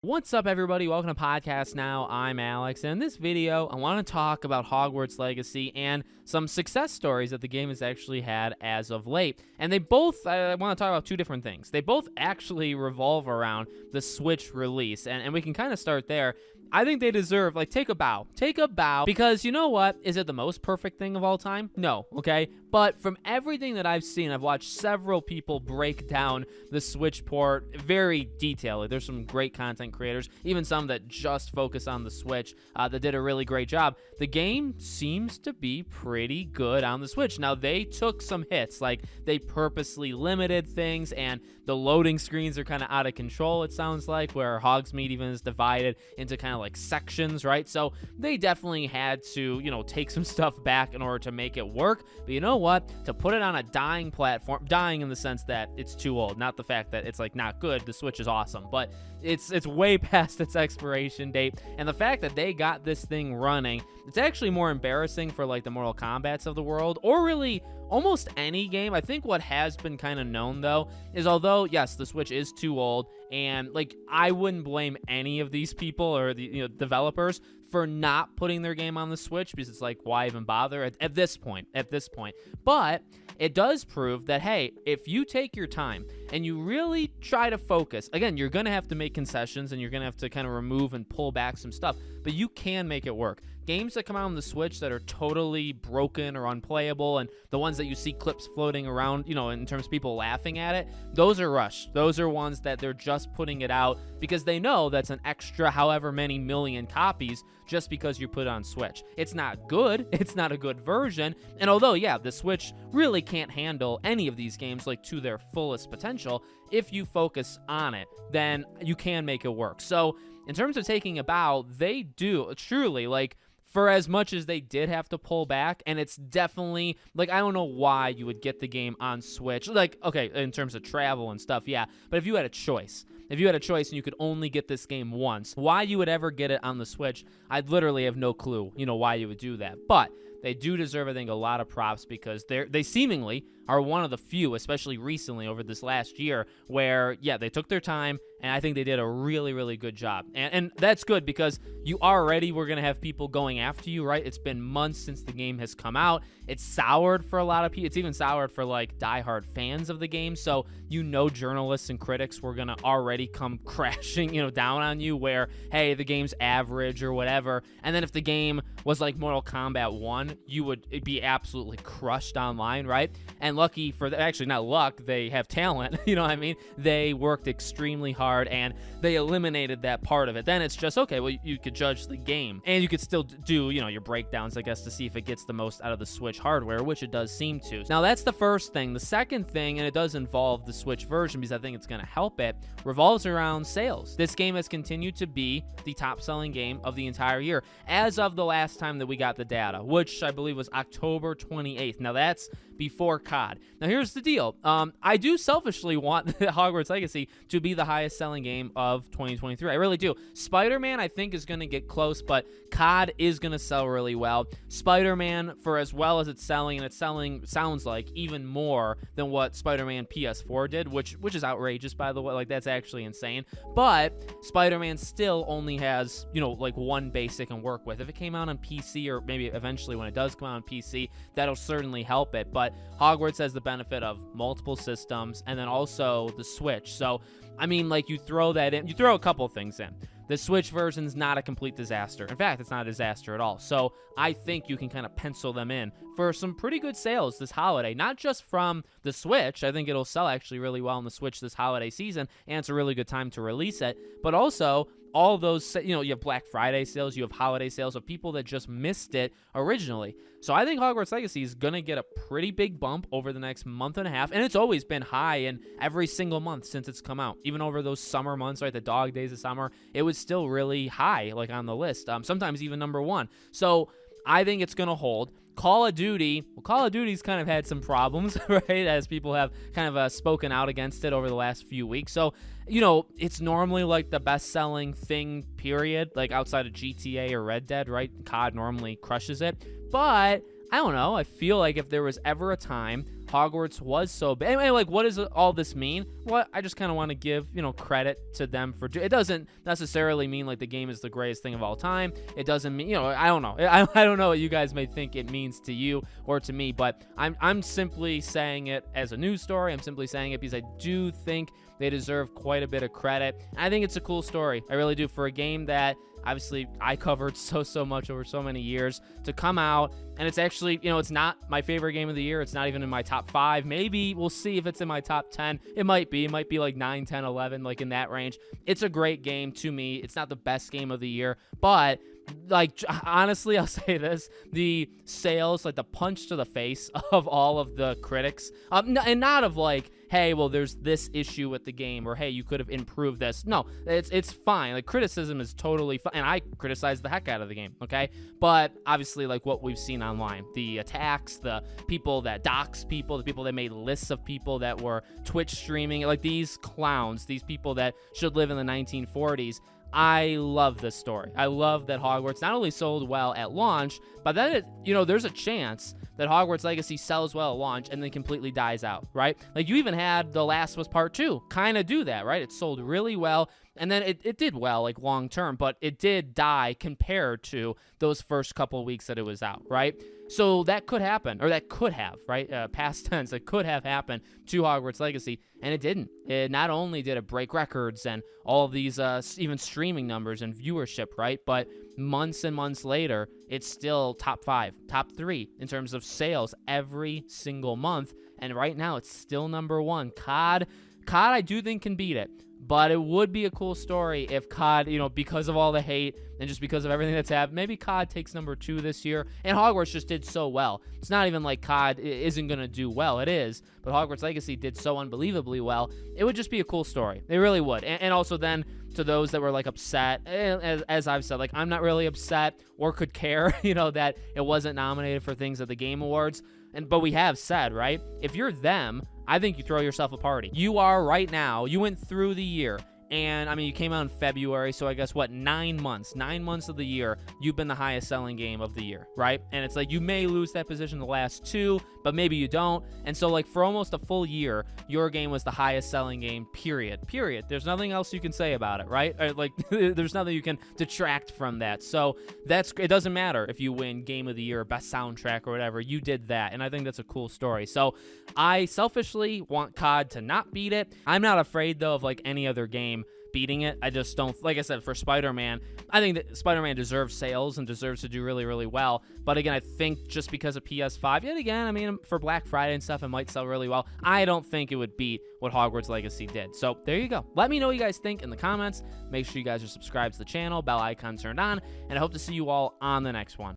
What's up, everybody? Welcome to Podcast Now. I'm Alex, and in this video, I want to talk about Hogwarts Legacy and some success stories that the game has actually had as of late. And they both, I want to talk about two different things. They both actually revolve around the Switch release, and we can kind of start there. I think they deserve, take a bow. Take a bow, because you know what? Is it the most perfect thing of all time? No, okay? But from everything that I've seen, I've watched several people break down the Switch port very detailedly. There's some great content creators, even some that just focus on the Switch, that did a really great job. The game seems to be pretty good on the Switch. Now, they took some hits, like they purposely limited things, and the loading screens are kind of out of control, it sounds like, where Hogsmeade even is divided into kind of like sections, right? So they definitely had to, take some stuff back in order to make it work. But you know what? To put it on a dying platform, dying in the sense that it's too old, not the fact that it's like not good. The Switch is awesome, but it's way past its expiration date. And the fact that they got this thing running, it's actually more embarrassing for like the Mortal Kombats of the world, or really almost any game. I think what has been kind of known though is, although yes, the Switch is too old, and like I wouldn't blame any of these people or the developers for not putting their game on the Switch, because it's like, why even bother at this point? But it does prove that, hey, if you take your time and you really try to focus, again, you're going to have to make concessions and you're going to have to kind of remove and pull back some stuff, but you can make it work. Games that come out on the Switch that are totally broken or unplayable, and the ones that you see clips floating around, in terms of people laughing at it, those are rushed. Those are ones that they're just putting it out because they know that's an extra however many million copies just because you put it on Switch. It's not good. It's not a good version. And although, yeah, the Switch really can't handle any of these games like to their fullest potential, if you focus on it, then you can make it work. So in terms of taking a bow, they do truly, for as much as they did have to pull back, and it's definitely, I don't know why you would get the game on Switch. Okay, in terms of travel and stuff, yeah, but if you had a choice and you could only get this game once, why you would ever get it on the Switch, I'd literally have no clue, why you would do that. But they do deserve, I think, a lot of props, because they seemingly are one of the few, especially recently over this last year, where, yeah, they took their time, and I think they did a really, really good job. And that's good, because you already were going to have people going after you, right? It's been months since the game has come out. It's soured for a lot of people. It's even soured for, diehard fans of the game. So, journalists and critics were going to already come crashing, down on you, where, hey, the game's average or whatever. And then if the game was like Mortal Kombat 1, you would be absolutely crushed online, right? And lucky for actually not luck, they have talent, you know what I mean? They worked extremely hard and they eliminated that part of it. Then it's just, okay, well, you could judge the game, and you could still do, your breakdowns, I guess, to see if it gets the most out of the Switch hardware, which it does seem to. Now, that's the first thing. The second thing, and it does involve the Switch version because I think it's going to help it, revolves around sales. This game has continued to be the top-selling game of the entire year, as of the last time that we got the data, which I believe was October 28th. Now, that's before COD. Now, here's the deal. I do selfishly want Hogwarts Legacy to be the highest selling game of 2023. I really do. Spider-Man, I think, is going to get close, but COD is going to sell really well. Spider-Man, for as well as it's selling, and it's selling, sounds like, even more than what Spider-Man PS4 did, which is outrageous, by the way. That's actually insane. But Spider-Man still only has, one base it can work with. If it came out on PC, or maybe eventually when it does come out on PC, that'll certainly help it. But Hogwarts has the benefit of multiple systems and then also the Switch. So, I mean, you throw that in, you throw a couple things in. The Switch version's not a complete disaster. In fact, it's not a disaster at all. So I think you can kind of pencil them in for some pretty good sales this holiday, not just from the Switch. I think it'll sell actually really well on the Switch this holiday season, and it's a really good time to release it, but also all those, you have Black Friday sales, you have holiday sales of people that just missed it originally. So I think Hogwarts Legacy is going to get a pretty big bump over the next month and a half, and it's always been high in every single month since it's come out. Even over those summer months, right, the dog days of summer, it was still really high, on the list, sometimes even number one. So I think it's going to hold. Call of Duty's kind of had some problems, right, as people have kind of spoken out against it over the last few weeks. So, it's normally the best-selling thing, period, outside of GTA or Red Dead, right? COD normally crushes it. But I don't know. I feel like if there was ever a time Hogwarts was so big. Anyway, like, what does all this mean? Well, I just kind of want to give, credit to them for it. Doesn't necessarily mean like the game is the greatest thing of all time. It doesn't mean, I don't know. I don't know what you guys may think it means to you or to me, but I'm simply saying it as a news story. I'm simply saying it because I do think they deserve quite a bit of credit. And I think it's a cool story. I really do, for a game that obviously I covered so much over so many years to come out. And it's actually, it's not my favorite game of the year. It's not even in my top 5. Maybe we'll see if it's in my top 10. It might be like 9, 10, 11, like in that range. It's a great game to me. It's not the best game of the year, but like, honestly, I'll say this, the sales, like the punch to the face of all of the critics, and not of like, hey, well, there's this issue with the game, or hey, you could have improved this. No, it's fine. Like, criticism is totally fine, and I criticize the heck out of the game, okay? But obviously, like what we've seen online, the attacks, the people that dox people, the people that made lists of people that were Twitch streaming, like these clowns, these people that should live in the 1940s. I love this story. I love that Hogwarts not only sold well at launch, but that there's a chance that Hogwarts Legacy sells well at launch and then completely dies out, right? Like, you even had The Last of Us Part 2 kind of do that, right? It sold really well, and then it did well, like, long term, but it did die compared to those first couple weeks that it was out, right? So that could happen, or that could have, right? Past tense, it could have happened to Hogwarts Legacy, and it didn't. It not only did it break records and all of these even streaming numbers and viewership, right? But months and months later, it's still top 5, top 3 in terms of sales every single month, and right now it's still number 1. COD, I do think can beat it. But it would be a cool story if COD, because of all the hate and just because of everything that's happened, maybe COD takes number 2 this year. And Hogwarts just did so well. It's not even like COD isn't going to do well. It is. But Hogwarts Legacy did so unbelievably well. It would just be a cool story. It really would. And also then, to those that were like upset, as I've said, like, I'm not really upset or could care, that it wasn't nominated for things at the Game Awards. But we have said, right, if you're them, I think you throw yourself a party. You are right now. You went through the year. And, I mean, you came out in February, so I guess, 9 months? 9 months of the year, you've been the highest selling game of the year, right? And it's like, you may lose that position the last 2, but maybe you don't. And so, like, for almost a full year, your game was the highest selling game, period. There's nothing else you can say about it, right? Like, there's nothing you can detract from that. So it doesn't matter if you win Game of the Year, Best Soundtrack, or whatever. You did that, and I think that's a cool story. So I selfishly want COD to not beat it. I'm not afraid, though, of, like, any other game beating it. I just don't, like I said, for Spider-Man, I think that Spider-Man deserves sales and deserves to do really, really well. But again, I think just because of PS5, yet again, I mean, for Black Friday and stuff, it might sell really well. I don't think it would beat what Hogwarts Legacy did. So there you go. Let me know what you guys think in the comments. Make sure you guys are subscribed to the channel, bell icon turned on, and I hope to see you all on the next one.